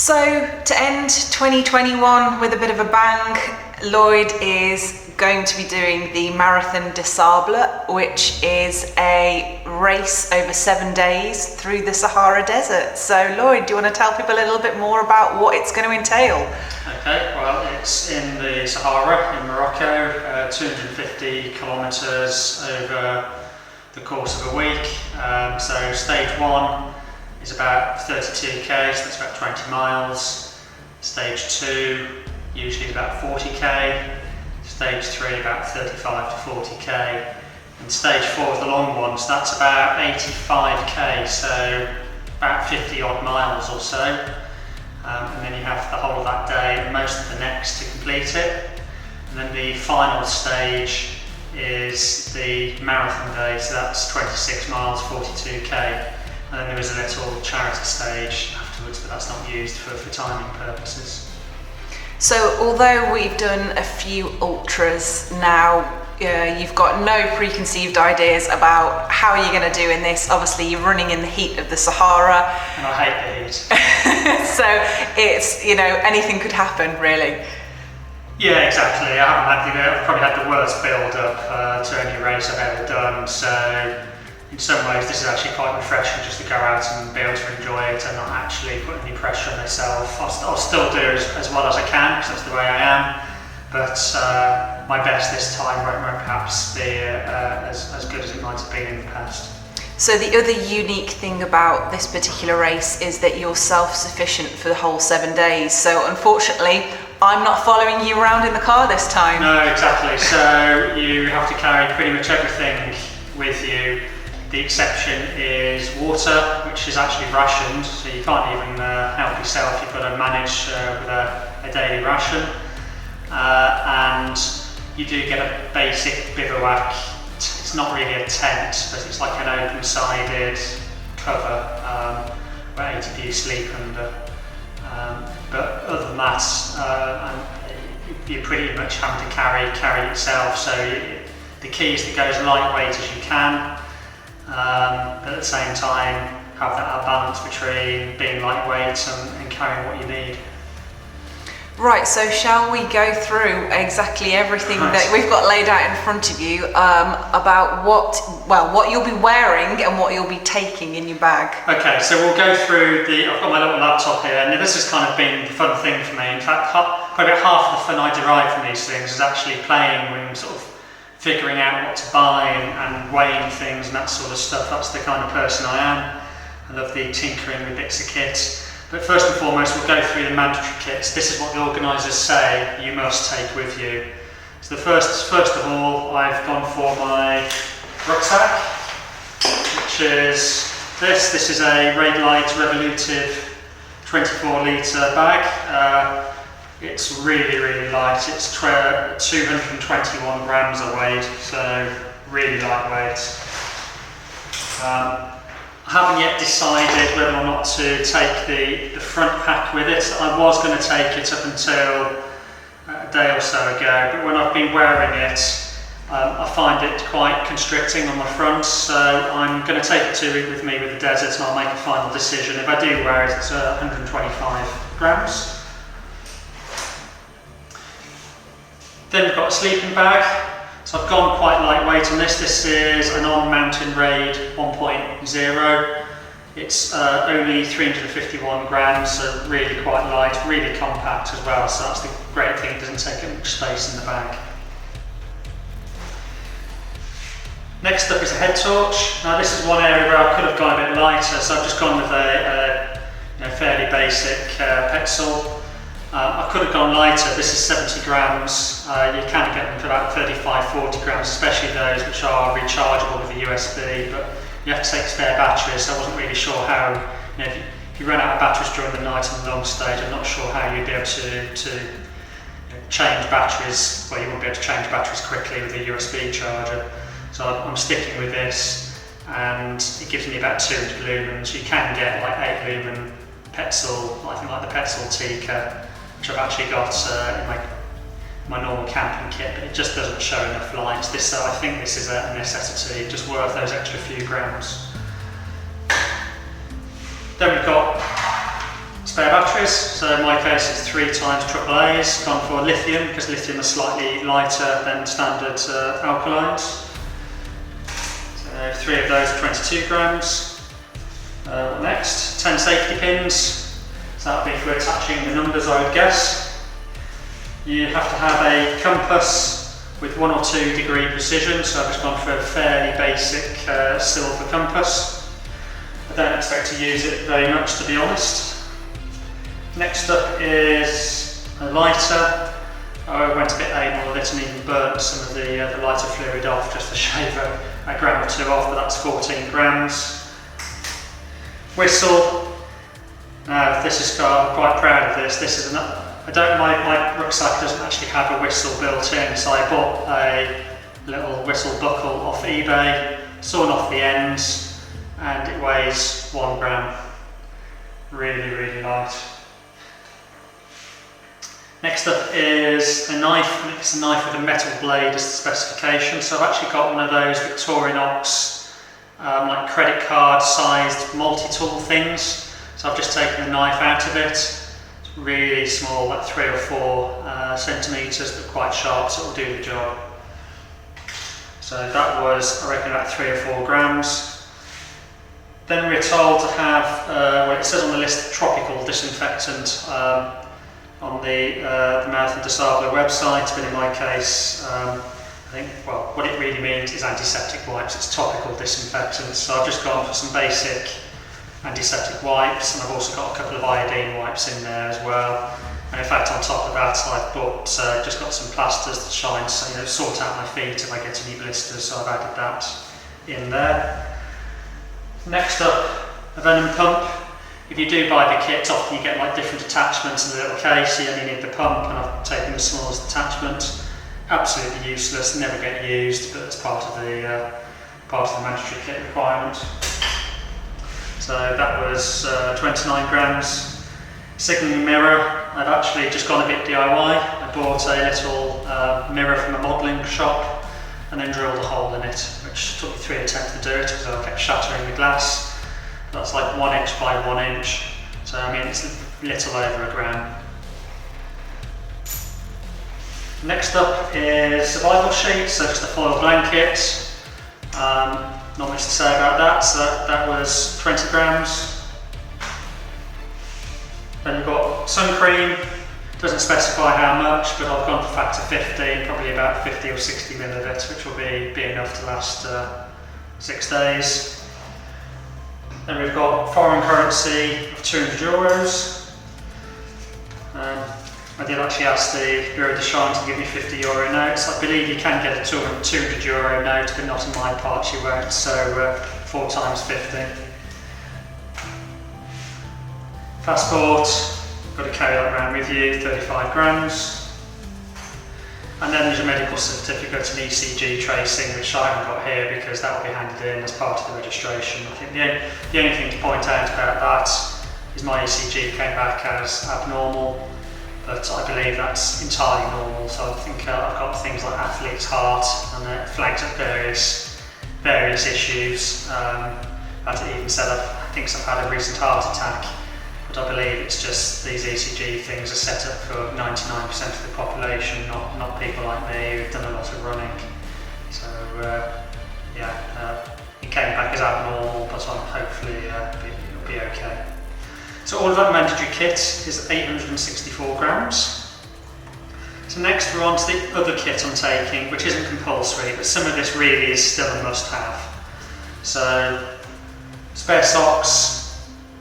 So to end 2021 with a bit of a bang, Lloyd is going to be doing the Marathon des Sables, which is a race over 7 days through the Sahara Desert. So Lloyd, do you want to tell people a little bit more about what it's going to entail? Okay, well, it's in the Sahara in Morocco, 250 kilometres over the course of a week. So stage 1 is about 32k, so that's about 20 miles. Stage 2 usually is about 40k. Stage 3 about 35 to 40k. And stage 4 is the long one, so that's about 85k, so about 50 odd miles or so. And then you have the whole of that day and most of the next to complete it. And then the final stage is the marathon day, so that's 26 miles, 42k. And then there is a little charity stage afterwards, but that's not used for timing purposes. So although we've done a few ultras now, you've got no preconceived ideas about how you're going to do in this. Obviously you're running in the heat of the Sahara. And I hate the heat. So it's, anything could happen really. Yeah, exactly. I've probably had the worst build up to any race I've ever done. So in some ways this is actually quite refreshing just to go out and be able to enjoy it and not actually put any pressure on myself. I'll still do as well as I can because that's the way I am, but my best this time won't perhaps be as good as it might have been in the past. So the other unique thing about this particular race is that you're self-sufficient for the whole 7 days. So unfortunately, I'm not following you around in the car this time. No, exactly. So you have to carry pretty much everything with you. The exception is water, which is actually rationed, so you can't even help yourself. You've got to manage with a daily ration. And you do get a basic bivouac. It's not really a tent, but it's like an open-sided cover where 80 of you sleep under. But other than that, you're pretty much having to carry it yourself. So the key is to go as lightweight as you can. But at the same time have that balance between being lightweight and carrying what you need. Right, so shall we go through exactly everything that we've got laid out in front of you about what you'll be wearing and what you'll be taking in your bag? Okay, so we'll go through I've got my little laptop here, and this has kind of been the fun thing for me. In fact, probably about half of the fun I derive from these things is actually playing and sort of figuring out what to buy and weighing things and that sort of stuff. That's the kind of person I am. I love the tinkering with bits of kit. But first and foremost, we'll go through the mandatory kits. This is what the organisers say you must take with you. So the first of all, I've gone for my rucksack, which is this. This is a Raidlight Revolutive 24 litre bag. It's really, really light. It's 221 grams of weight, so really lightweight. I haven't yet decided whether or not to take the front pack with it. I was going to take it up until a day or so ago, but when I've been wearing it, I find it quite constricting on the front, so I'm going to take it with me with the desert and I'll make a final decision. If I do wear it, it's 125 grams. Then we've got a sleeping bag. So I've gone quite lightweight on this. This is an On Mountain Raid 1.0. It's only 351 grams, so really quite light, really compact as well. So that's the great thing, it doesn't take up much space in the bag. Next up is a head torch. Now this is one area where I could have gone a bit lighter, so I've just gone with a fairly basic Petzl. I could have gone lighter. This is 70 grams. You can get them for about 35-40 grams, especially those which are rechargeable with a USB, but you have to take spare batteries, so I wasn't really sure how, if you run out of batteries during the night on the long stage, I'm not sure how you'd be able to change batteries. Well, you won't be able to change batteries quickly with a USB charger. So I'm sticking with this, and it gives me about 200 lumens. You can get like 8 lumen Petzl, I think like the Petzl Tika, which I've actually got in my normal camping kit, but it just doesn't show enough light. I think this is a necessity, just worth those extra few grams. Then we've got spare batteries, so in my case it's 3 times AAA's, gone for lithium because lithium is slightly lighter than standard alkalines. So 3 of those, 22 grams. Next, 10 safety pins, so that would be for attaching the numbers, I would guess. You have to have a compass with 1 or 2 degree precision, so I've just gone for a fairly basic silver compass. I don't expect to use it very much, to be honest. Next up is a lighter. I went a bit anal with it and even burnt some of the lighter fluid off just to shave a gram or 2 off, but that's 14 grams. Whistle. Now this is, I'm quite proud of this. This is my rucksack doesn't actually have a whistle built in, so I bought a little whistle buckle off eBay, sawn off the ends, and it weighs 1 gram. Really, really light. Next up is a knife, and it's a knife with a metal blade as the specification. So I've actually got one of those Victorinox like credit card sized multi-tool things. So I've just taken the knife out of it. It's really small, like 3 or 4 centimetres, but quite sharp, so it'll do the job. So that was, I reckon, about 3 or 4 grams. Then we're told to have, well, it says on the list, tropical disinfectant on the Marathon des Sables website, but in my case, I think, well, what it really means is antiseptic wipes. It's topical disinfectant, so I've just gone for some basic antiseptic wipes, and I've also got a couple of iodine wipes in there as well. And in fact, on top of that, I've bought, just got some plasters that shine, so, sort out my feet if I get any blisters, so I've added that in there. Next up, a venom pump. If you do buy the kit, often you get like different attachments in the little case, so you only need the pump, and I've taken the smallest attachment. Absolutely useless, never get used, but it's part of the mandatory kit requirement. So that was 29 grams. Signalling mirror, I've actually just gone a bit DIY. I bought a little mirror from a modelling shop and then drilled a hole in it, which took me 3 attempts to do it because I kept shattering the glass. That's like 1 inch by 1 inch, so I mean it's a little over a gram. Next up is survival sheets, so just a foil blanket. Not much to say about that, so that was 20 grams. Then you've got sun cream, doesn't specify how much, but I've gone for factor 15, probably about 50 or 60 ml of it, which will be enough to last 6 days. Then we've got foreign currency of €200. I did actually ask the Bureau de Change to give me €50 notes. I believe you can get a €200 note, but not in my part you won't, so 4 times 50. Passport, got to carry that around with you, 35 grams. And then there's a medical certificate and ECG tracing, which I haven't got here because that will be handed in as part of the registration. I think the only thing to point out about that is my ECG came back as abnormal, but I believe that's entirely normal. So I think I've got things like athlete's heart, and it flags up various issues. That even said I think I've had a recent heart attack. But I believe it's just these ECG things are set up for 99% of the population, not people like me who've done a lot of running. So it came back as abnormal, but hopefully it'll be okay. So all of that mandatory kit is 864 grams. So next we're on to the other kit I'm taking, which isn't compulsory, but some of this really is still a must-have. So spare socks.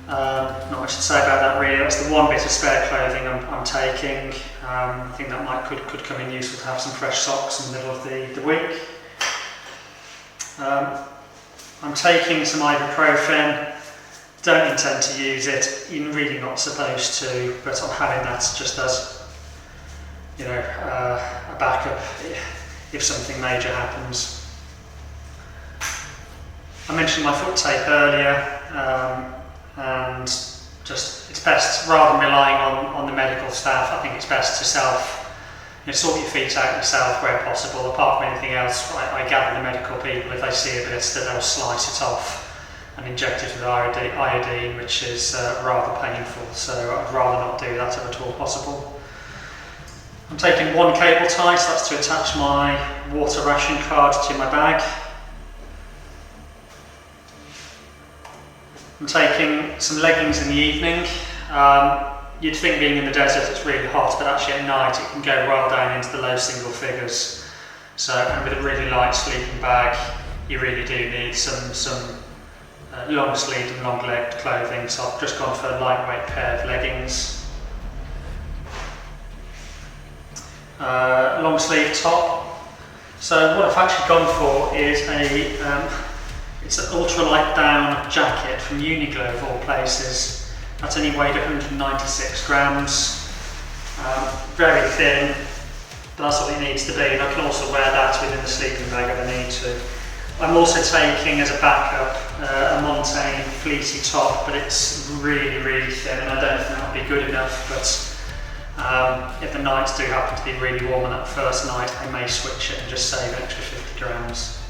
Not much to say about that really. That's the one bit of spare clothing I'm taking. I think that could come in useful to have some fresh socks in the middle of the week. I'm taking some ibuprofen. Don't intend to use it. You're really not supposed to, but I'm having that just as a backup if something major happens. I mentioned my foot tape earlier. And just it's best, rather than relying on the medical staff, I think it's best to sort your feet out yourself where possible. Apart from anything else, I gather the medical people, if they see a blister, they'll slice it off and injected with iodine, which is rather painful, so I'd rather not do that if at all possible. I'm taking one cable tie, so that's to attach my water ration card to my bag. I'm taking some leggings in the evening. You'd think being in the desert it's really hot, but actually at night it can go well down into the low single figures. So, and with a really light sleeping bag, you really do need some long sleeved and long legged clothing. So I've just gone for a lightweight pair of leggings. Long sleeve top. So what I've actually gone for is it's an ultralight down jacket from Uniqlo of all places. That's only weighed 196 grams, very thin, but that's what it needs to be, and I can also wear that within the sleeping bag if I need to. I'm also taking as a backup a Montane fleecy top, but it's really, really thin, and I don't think that'll be good enough, but if the nights do happen to be really warm on that first night, I may switch it and just save an extra 50 grams.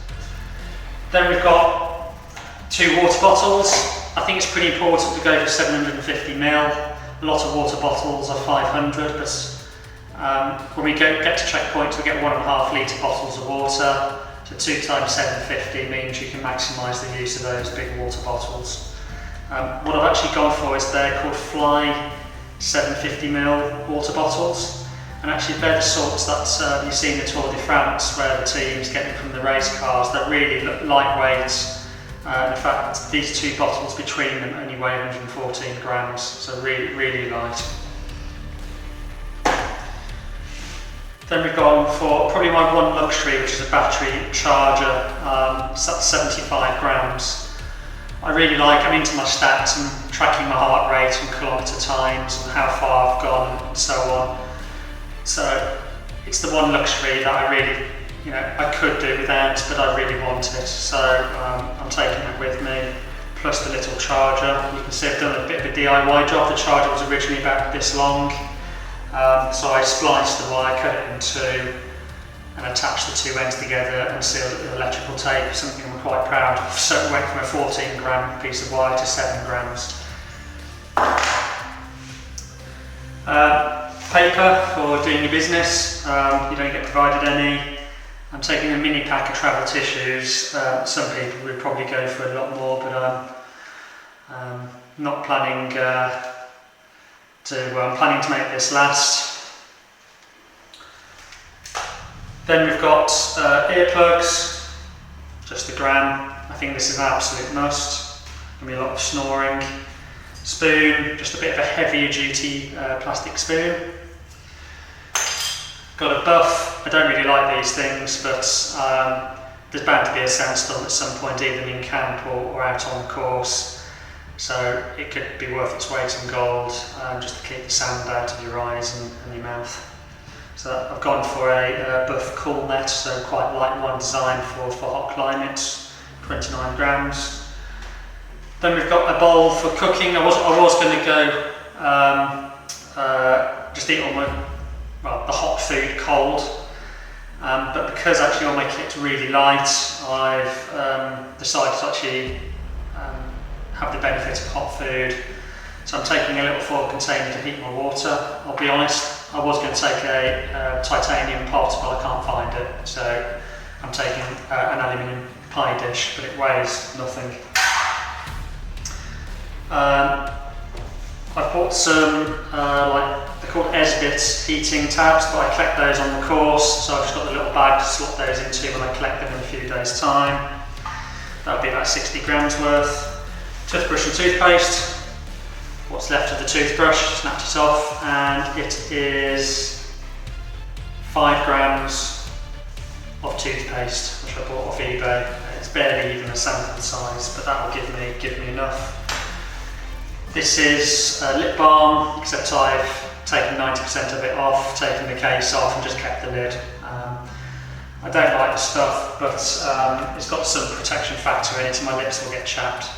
Then we've got 2 water bottles. I think it's pretty important to go for 750 ml. A lot of water bottles are 500, but when we get to checkpoints, we get 1.5 litre bottles of water. So 2 times 750 means you can maximise the use of those big water bottles. What I've actually gone for is they're called Fly 750 ml water bottles, and actually they're the sorts that you see in the Tour de France, where the teams get them from the race cars. They're really lightweight. In fact, these 2 bottles between them only weigh 114 grams, so really, really light. Then we've gone for probably my one luxury, which is a battery charger. So that's 75 grams. I really like, I'm into my stats and tracking my heart rate and kilometre times and how far I've gone and so on. So it's the one luxury that I really, I could do without, but I really want it. So I'm taking it with me, plus the little charger. You can see I've done a bit of a DIY job. The charger was originally about this long. So I spliced the wire, cut it in 2, and attached the 2 ends together and sealed it with electrical tape, something I'm quite proud of. So it went from a 14 gram piece of wire to 7 grams. Paper for doing your business, you don't get provided any. I'm taking a mini pack of travel tissues. Some people would probably go for a lot more, but I'm not planning I'm planning to make this last. Then we've got earplugs, just a gram. I think this is an absolute must. There'll be a lot of snoring. Spoon, just a bit of a heavier duty plastic spoon. Got a buff. I don't really like these things, but there's bound to be a sandstorm at some point, either in camp or out on the course. So it could be worth its weight in gold, just to keep the sand out of your eyes and your mouth. So I've gone for a buff cool net, so quite light one, designed for hot climates, 29 grams. Then we've got a bowl for cooking. I was going to go just eat all the hot food cold, but because actually all my kit's really light, I've decided to actually have the benefit of hot food. So I'm taking a little 4 container to heat my water. I'll be honest, I was going to take a titanium pot, but I can't find it. So I'm taking an aluminium pie dish, but it weighs nothing. I bought some, they're called Esbit heating tabs, but I collect those on the course, so I've just got the little bag to slot those into when I collect them in a few days' time. That'll be about 60 grams worth. Toothbrush and toothpaste. What's left of the toothbrush, snapped it off, and it is 5 grams of toothpaste, which I bought off eBay. It's barely even a sample size, but that will give me enough. This is lip balm, except I've taken 90% of it off, taken the case off and just kept the lid. I don't like the stuff, but it's got some protection factor in it and my lips will get chapped.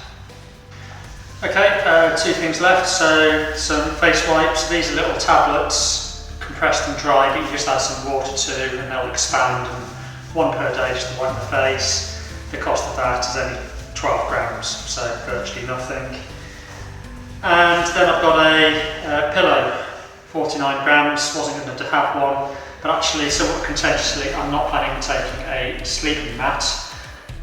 Okay, 2 things left, so some face wipes. These are little tablets, compressed and dry, but you just add some water to and they'll expand, and 1 per day just to wipe the face. The cost of that is only 12 grams, so virtually nothing. And then I've got a pillow, 49 grams, wasn't going to have one, but actually somewhat contentiously I'm not planning on taking a sleeping mat.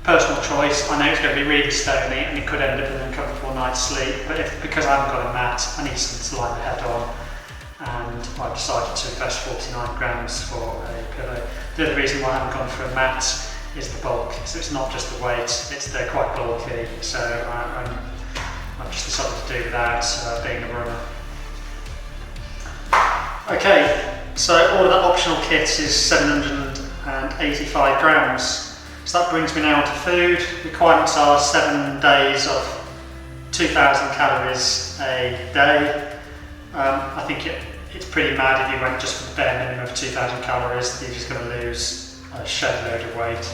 Personal choice, I know it's going to be really stony and it could end up with an uncomfortable night's sleep, but because I haven't got a mat, I need something to lie my head on, and I've decided to invest 49 grams for a pillow. The other reason why I haven't gone for a mat is the bulk, so it's not just the weight, they're quite bulky, so I've just decided to do without being a runner. Okay, so all of that optional kit is 785 grams. So that brings me now to food. Requirements are 7 days of 2,000 calories a day. I think it's pretty mad if you went just for the bare minimum of 2,000 calories, you're just going to lose a shed load of weight,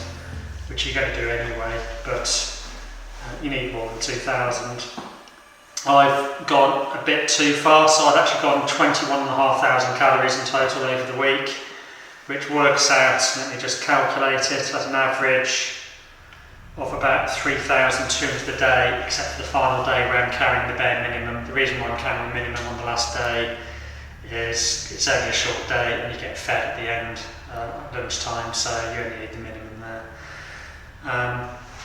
which you're going to do anyway, but you need more than 2,000. I've gone a bit too far, so I've actually gone 21,500 calories in total over the week, which works out, let me just calculate it, at an average of about 3,200 a day, except for the final day where I'm carrying the bare minimum. The reason why I'm carrying the minimum on the last day is it's only a short day and you get fed at the end at lunchtime, so you only need the minimum there.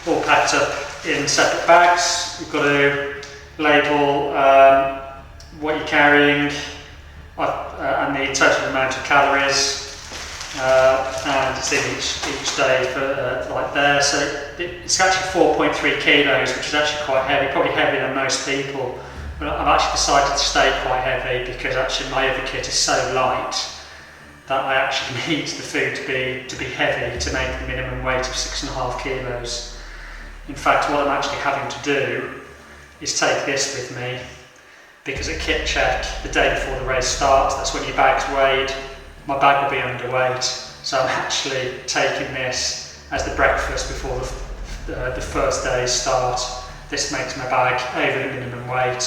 All packed up in separate bags. You've got to label what you're carrying and the total amount of calories, and it's in each day for like there. So it's actually 4.3 kilos, which is actually quite heavy, probably heavier than most people. But I've actually decided to stay quite heavy because actually my other kit is so light that I actually need the food to be heavy to make the minimum weight of 6.5 kilos. In fact, what I'm actually having to do is take this with me, because at kit check the day before the race starts, that's when your bag's weighed, my bag will be underweight, so I'm actually taking this as the breakfast before the first day's start. This makes my bag over the minimum weight,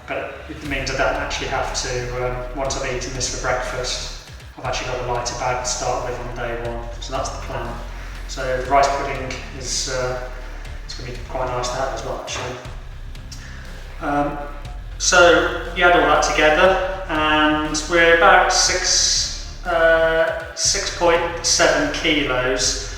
but it means I don't actually have to, once I've eaten this for breakfast, I've actually got a lighter bag to start with on day one, so that's the plan. So the rice pudding is it's going to be quite nice to have as well, actually. So you add all that together, and we're about 6.7 kilos.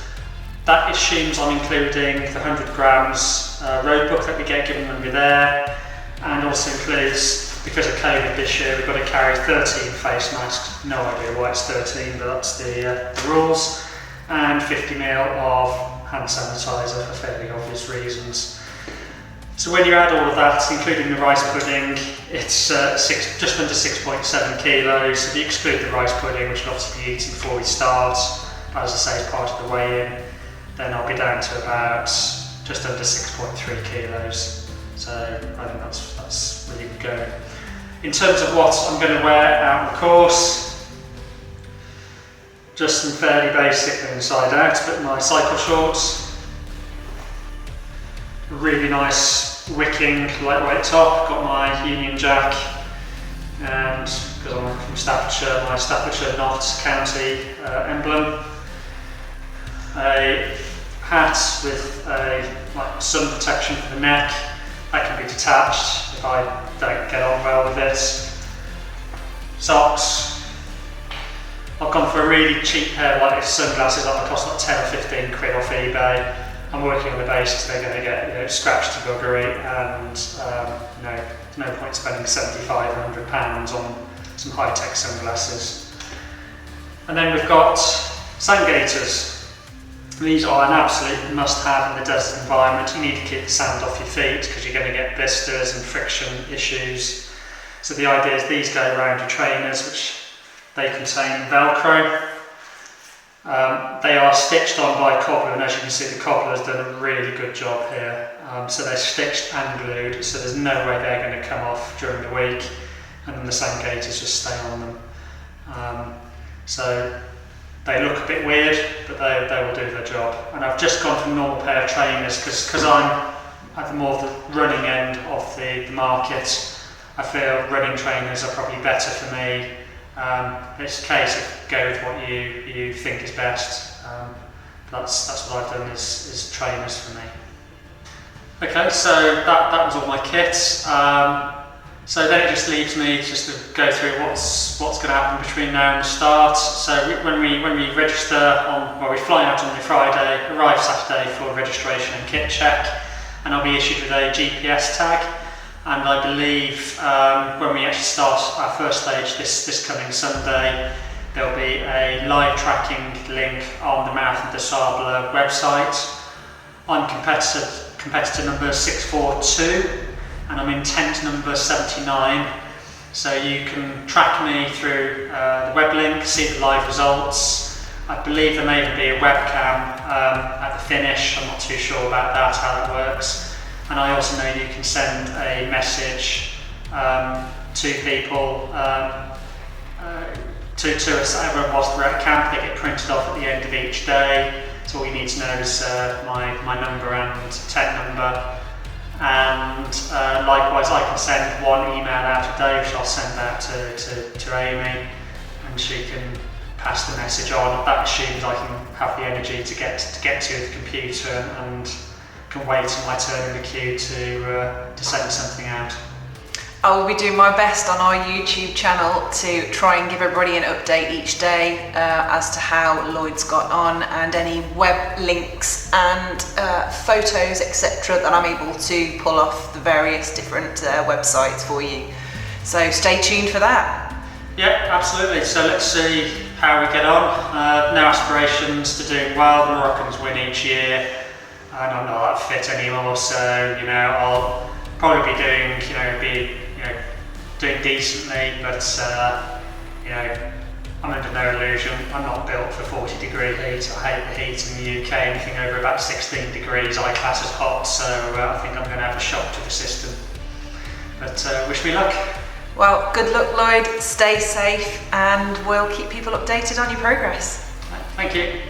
That assumes I'm including the 100 grams road book that we get given when we're there, and also includes, because of COVID this year, we've got to carry 13 face masks. No idea why it's 13, but that's the rules, and 50ml of hand sanitizer for fairly obvious reasons. So when you add all of that, including the rice pudding, it's just under 6.7 kilos. If you exclude the rice pudding, which will obviously be eaten before we start, but as I say, as part of the weigh-in, then I'll be down to about just under 6.3 kilos. So I think that's really good going. In terms of what I'm going to wear out on the course, just some fairly basic inside out, but my cycle shorts, really nice wicking lightweight top, got my Union Jack, and because I'm from Staffordshire, my Staffordshire Notts County emblem, a hat with a sun protection for the neck that can be detached if I don't get on well with it, socks. I've gone for a really cheap pair of sunglasses that cost like 10 or 15 quid off eBay. I'm working on the basis they're going to get scratched to buggery, and there's no point spending £7,500 on some high-tech sunglasses. And then we've got sand gaiters. These are an absolute must-have in the desert environment. You need to keep the sand off your feet because you're going to get blisters and friction issues. So the idea is these go around your trainers, which they contain Velcro. They are stitched on by a cobbler, and as you can see, the cobbler has done a really good job here. So they're stitched and glued, so there's no way they're going to come off during the week, and then the sand gaiters just stay on them. So they look a bit weird, but they will do their job. And I've just gone for a normal pair of trainers because I'm at the more of the running end of the market. I feel running trainers are probably better for me. It's a case of go with what you think is best. That's what I've done is trainers for me. Okay, so that was all my kits. So then it just leaves me just to go through what's going to happen between now and the start. So when we register we fly out on the Friday, arrive Saturday for registration and kit check, and I'll be issued with a GPS tag. And I believe when we actually start our first stage this coming Sunday, there'll be a live tracking link on the Marathon des Sables website. I'm competitor number 642, and I'm in tent number 79. So you can track me through the web link, see the live results. I believe there may even be a webcam at the finish. I'm not too sure about that, how that works. And I also know you can send a message to people, to us, everyone whilst we're at camp. They get printed off at the end of each day. So all you need to know is my number and tent number. And likewise, I can send one email out a day, which I'll send out to Amy, and she can pass the message on. That assumes I can have the energy to get to the computer and can wait till my turn in the queue to send something out. I will be doing my best on our YouTube channel to try and give everybody an update each day as to how Lloyd's got on, and any web links and photos, etc., that I'm able to pull off the various different websites for you. So stay tuned for that. Yeah, absolutely. So let's see how we get on. No aspirations to doing well. The Moroccans win each year, and I'm not that fit anymore. So I'll probably be doing doing decently, but I'm under no illusion. I'm not built for 40-degree heat. I hate the heat in the UK. Anything over about 16 degrees I class as hot, so I think I'm going to have a shock to the system. But wish me luck. Well, good luck, Lloyd. Stay safe, and we'll keep people updated on your progress. Thank you.